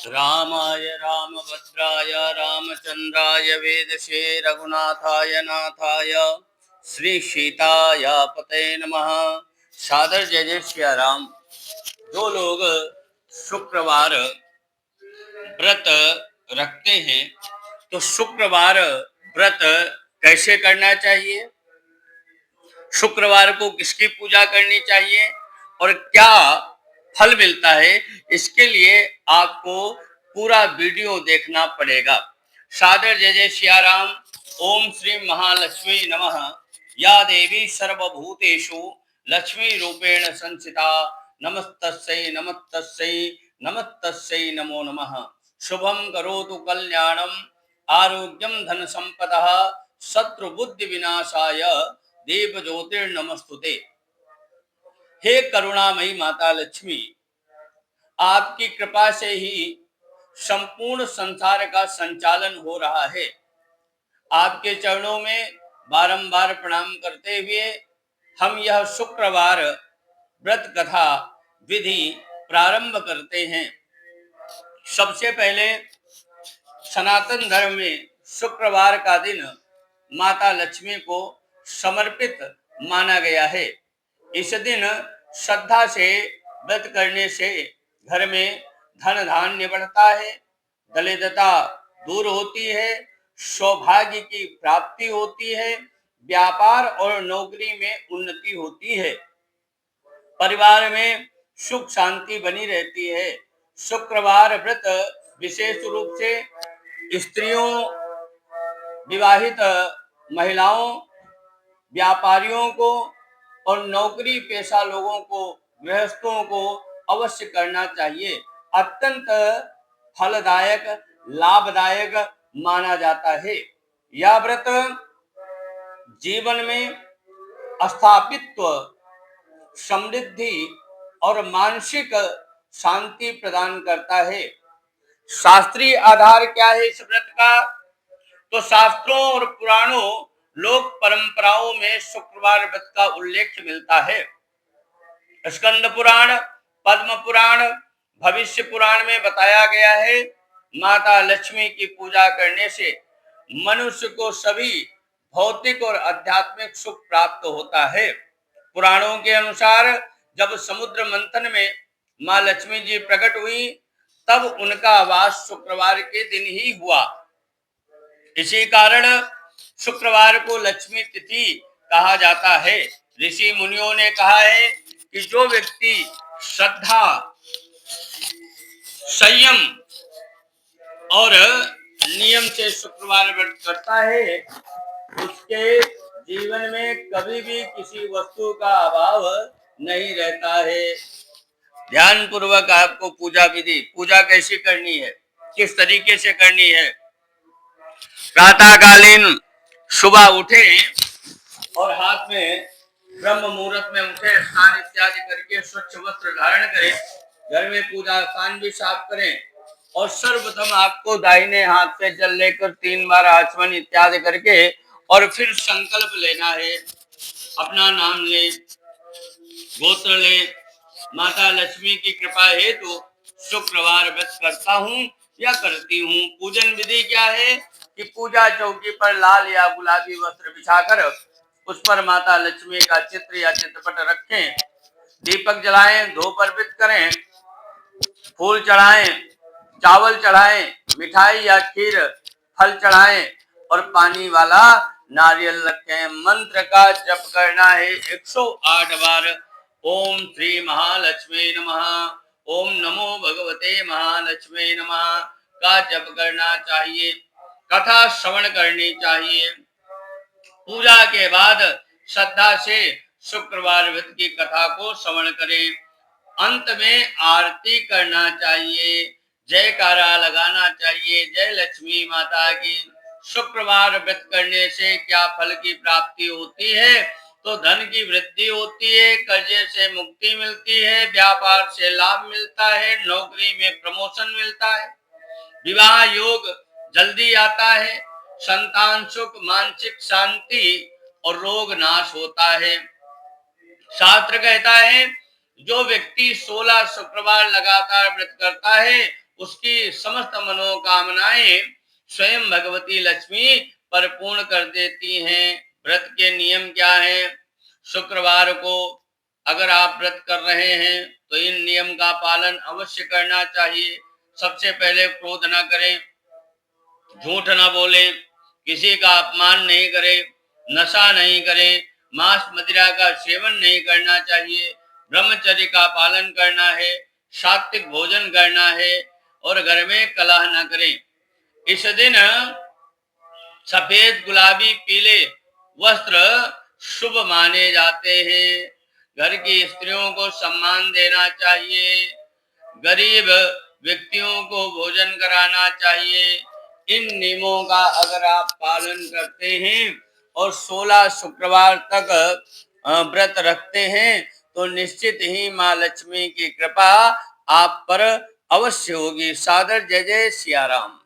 रामाय रामभद्राय रामचंद्राय वेदसे रघुनाथाय नाथाय श्री सीताय पते नमः। सादर जय जय सिया राम। जो लोग शुक्रवार व्रत रखते हैं तो शुक्रवार व्रत कैसे करना चाहिए, शुक्रवार को किसकी पूजा करनी चाहिए और क्या फल मिलता है, इसके लिए आपको पूरा वीडियो देखना पड़ेगा। सादर जय जय सिया राम। ओम श्री महालक्ष्मी नमः। या देवी सर्वभूतेषु लक्ष्मी रूपेण संस्थिता नमस्तस्यै नमस्तस्यै नमस्तस्यै नमो नमः। शुभम करोतु कल्याणम आरोग्यम धन संपदः शत्रु बुद्धि विनाशाय देव ज्योतिर्नमस्तुते। हे करुणामयी माता लक्ष्मी, आपकी कृपा से ही संपूर्ण संसार का संचालन हो रहा है। आपके चरणों में बारंबार प्रणाम करते हुए हम यह शुक्रवार व्रत कथा विधि प्रारंभ करते हैं। सबसे पहले सनातन धर्म में शुक्रवार का दिन माता लक्ष्मी को समर्पित माना गया है। इस दिन श्रद्धा से व्रत करने से घर में धन धान्य बढ़ता है, दरिद्रता दूर होती है, सौभाग्य की प्राप्ति होती है, व्यापार और नौकरी में उन्नति होती है, परिवार में सुख शांति बनी रहती है। शुक्रवार व्रत विशेष रूप से स्त्रियों, विवाहित महिलाओं, व्यापारियों को और नौकरी पेशा लोगों को, गृहस्थों को अवश्य करना चाहिए। अत्यंत फलदायक, लाभदायक माना जाता है। यह व्रत जीवन में स्थापित्व, समृद्धि और मानसिक शांति प्रदान करता है। शास्त्रीय आधार क्या है इस व्रत का? तो शास्त्रों और पुराणों, लोक परंपराओं में शुक्रवार व्रत का उल्लेख मिलता है। स्कंद पुराण, पद्म पुराण, भविष्य पुराण में बताया गया है, माता लक्ष्मी की पूजा करने से मनुष्य को सभी भौतिक और आध्यात्मिक सुख प्राप्त होता है। पुराणों के अनुसार जब समुद्र मंथन में माँ लक्ष्मी जी प्रकट हुई, तब उनका वास शुक्रवार के दिन ही हुआ। इसी कारण शुक्रवार को लक्ष्मी तिथि कहा जाता है। ऋषि मुनियों ने कहा है कि जो व्यक्ति श्रद्धा, संयम और नियम से शुक्रवार व्रत करता है, उसके जीवन में कभी भी किसी वस्तु का अभाव नहीं रहता है। ध्यान पूर्वक आपको पूजा विधि, पूजा कैसे करनी है, किस तरीके से करनी है। प्रातःकालीन सुबह उठे और हाथ में ब्रह्म मुहूर्त में उठे, स्नान इत्यादि करके स्वच्छ वस्त्र धारण करें, घर में पूजा स्थान भी साफ करें और सर्वप्रथम आपको दाहिने हाथ से जल लेकर 3 बार आचमन इत्यादि करके और फिर संकल्प लेना है। अपना नाम ले, गोत्र ले, माता लक्ष्मी की कृपा हेतु शुक्रवार व्रत करता हूँ या करती हूँ। पूजन विधि क्या है कि पूजा चौकी पर लाल या गुलाबी वस्त्र बिछाकर उस पर माता लक्ष्मी का चित्र या चित्रपट रखें, दीपक जलाएं, धूप अर्पित करें, फूल चढ़ाएं, चावल चढ़ाएं, मिठाई या खीर, फल चढ़ाएं और पानी वाला नारियल रखें। मंत्र का जप करना है 108 बार। ओम श्री महालक्ष्मी नमः, ओम नमो भगवते महालक्ष्मी नमः का जप करना चाहिए। कथा श्रवण करनी चाहिए। पूजा के बाद श्रद्धा से शुक्रवार व्रत की कथा को श्रवण करें। अंत में आरती करना चाहिए, जयकारा लगाना चाहिए, जय लक्ष्मी माता की। शुक्रवार व्रत करने से क्या फल की प्राप्ति होती है? तो धन की वृद्धि होती है, कर्जे से मुक्ति मिलती है, व्यापार से लाभ मिलता है, नौकरी में प्रमोशन मिलता है, विवाह योग जल्दी आता है, संतान सुख, मानसिक शांति और रोग नाश होता है। शास्त्र कहता है जो व्यक्ति 16 शुक्रवार लगातार व्रत करता है उसकी समस्त मनोकामनाएं स्वयं भगवती लक्ष्मी परिपूर्ण कर देती हैं। व्रत के नियम क्या है? शुक्रवार को अगर आप व्रत कर रहे हैं तो इन नियम का पालन अवश्य करना चाहिए। सबसे पहले क्रोध ना करें, झूठ ना बोले, किसी का अपमान नहीं करें, नशा नहीं करें, मांस मदिरा का सेवन नहीं करना चाहिए, ब्रह्मचर्य का पालन करना है, सात्विक भोजन करना है और घर में कलह न करें। इस दिन सफेद, गुलाबी, पीले वस्त्र शुभ माने जाते हैं। घर की स्त्रियों को सम्मान देना चाहिए, गरीब व्यक्तियों को भोजन कराना चाहिए। इन नियमों का अगर आप पालन करते हैं और 16 शुक्रवार तक व्रत रखते हैं तो निश्चित ही माँ लक्ष्मी की कृपा आप पर अवश्य होगी। सादर जय जय सिया राम।